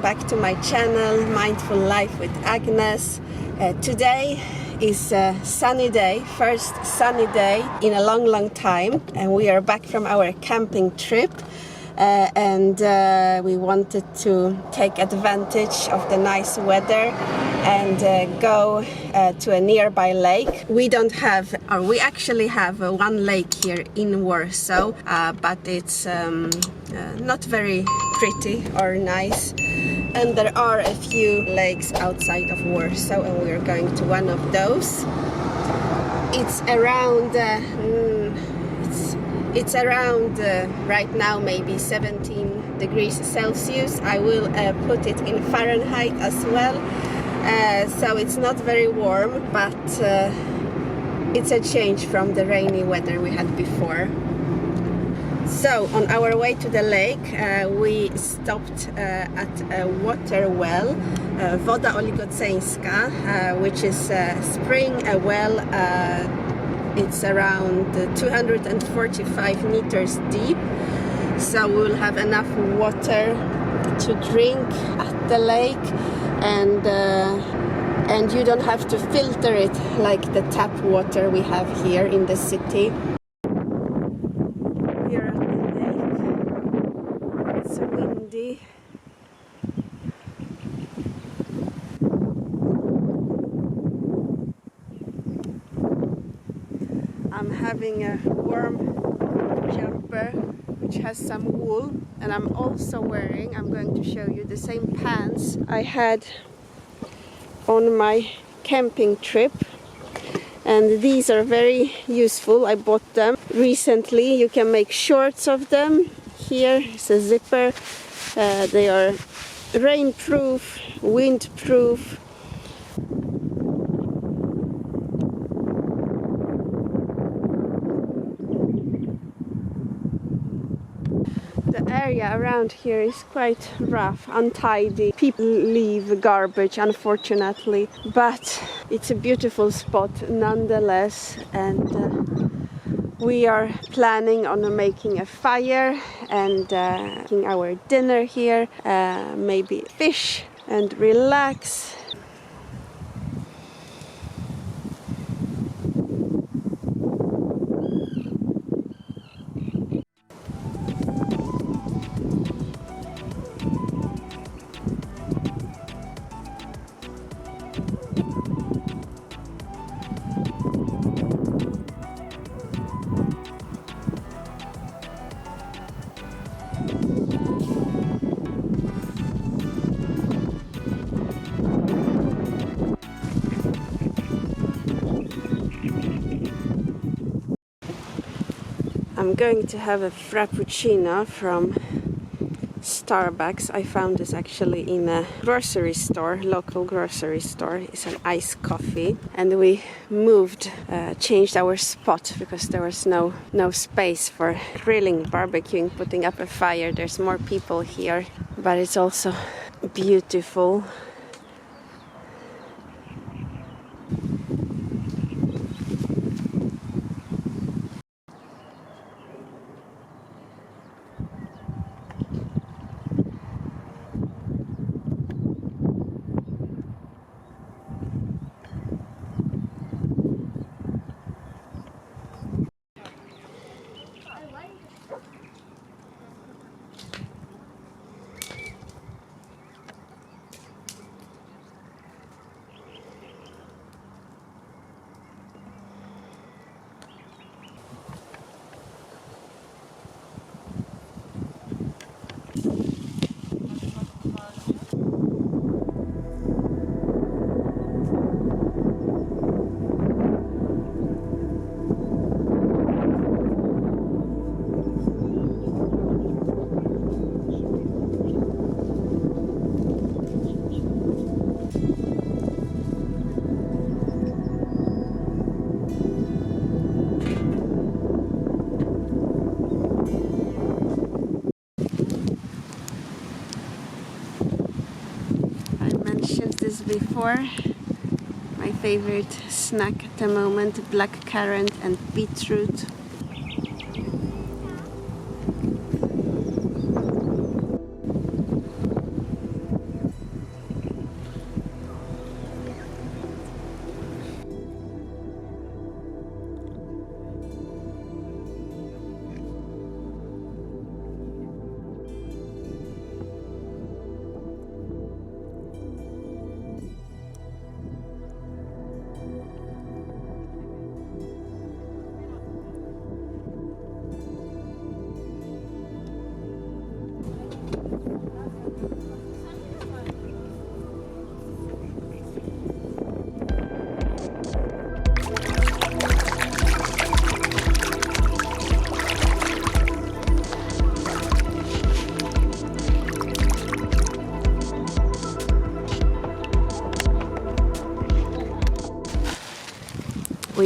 back to my channel, Mindful Life with Agnes. Today is a sunny day, first sunny day in a long time, and we are back from our camping trip. We wanted to take advantage of the nice weather and go to a nearby lake. We actually have one lake here in Warsaw, but it's not very pretty or nice. And there are a few lakes outside of Warsaw, and we are going to one of those. It's around right now maybe 17 degrees Celsius. I will put it in Fahrenheit as well, so it's not very warm, but it's a change from the rainy weather we had before. So on our way to the lake, we stopped at a water well, Woda Oligoceńska, which is a spring, a well. It's around 245 meters deep, so we'll have enough water to drink at the lake, and you don't have to filter it like the tap water we have here in the city. Here at the lake, it's windy. I'm having a warm jumper which has some wool, and I'm also wearing, I'm going to show you, the same pants I had on my camping trip, and these are very useful. I bought them recently. You can make shorts of them. Here is a zipper. They are rainproof, windproof. The area around here is quite rough, untidy. People leave garbage, unfortunately, but it's a beautiful spot nonetheless, and we are planning on making a fire and making our dinner here, maybe fish and relax. I'm going to have a frappuccino from Starbucks. I found this actually in a grocery store, local grocery store. It's an iced coffee, and we changed our spot because there was no space for grilling, barbecuing, putting up a fire. There's more people here, but it's also beautiful. Before, my favorite snack at the moment, black currant and beetroot.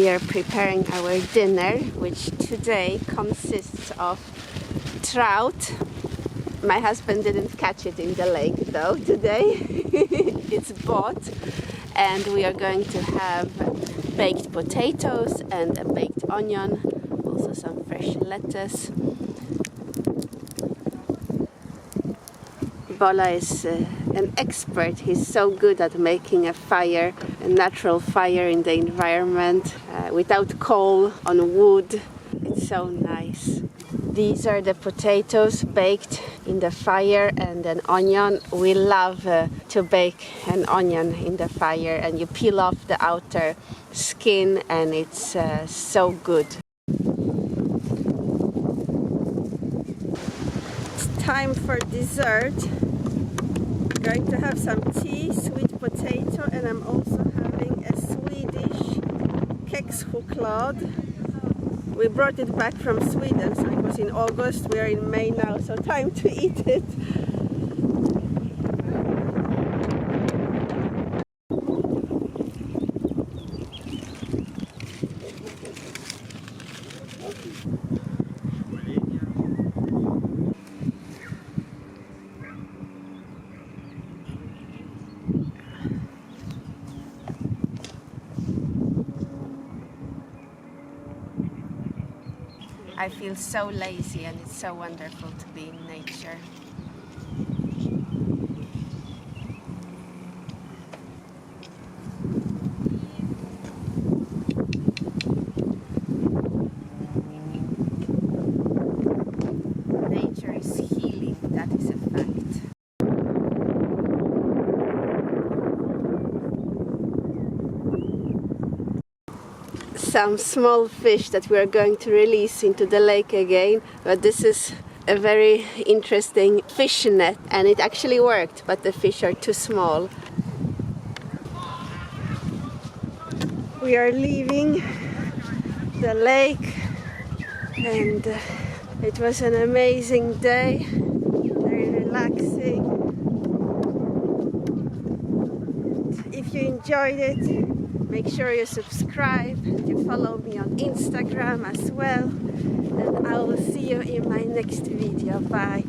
we are preparing our dinner, which today consists of trout. My husband didn't catch it in the lake though today. It's bought. And we are going to have baked potatoes and a baked onion, also some fresh lettuce. Bola is an expert. He's so good at making a fire, a natural fire in the environment, without coal, on wood. It's so nice. These are the potatoes baked in the fire, and an onion. We love to bake an onion in the fire, and you peel off the outer skin and it's so good. It's time for dessert. I'm going to have some tea, sweet potato, and I'm also having a Swedish kexchoklad. We brought it back from Sweden, so it was in August. We are in May now, so time to eat it. I feel so lazy, and it's so wonderful to be in nature. Nature is healing, that is a fact. Some small fish that we are going to release into the lake again, but this is a very interesting fish net, and it actually worked, but the fish are too small. We are leaving the lake, and it was an amazing day, very relaxing. If you enjoyed it, make sure you subscribe and you follow me on Instagram as well. And I will see you in my next video. Bye.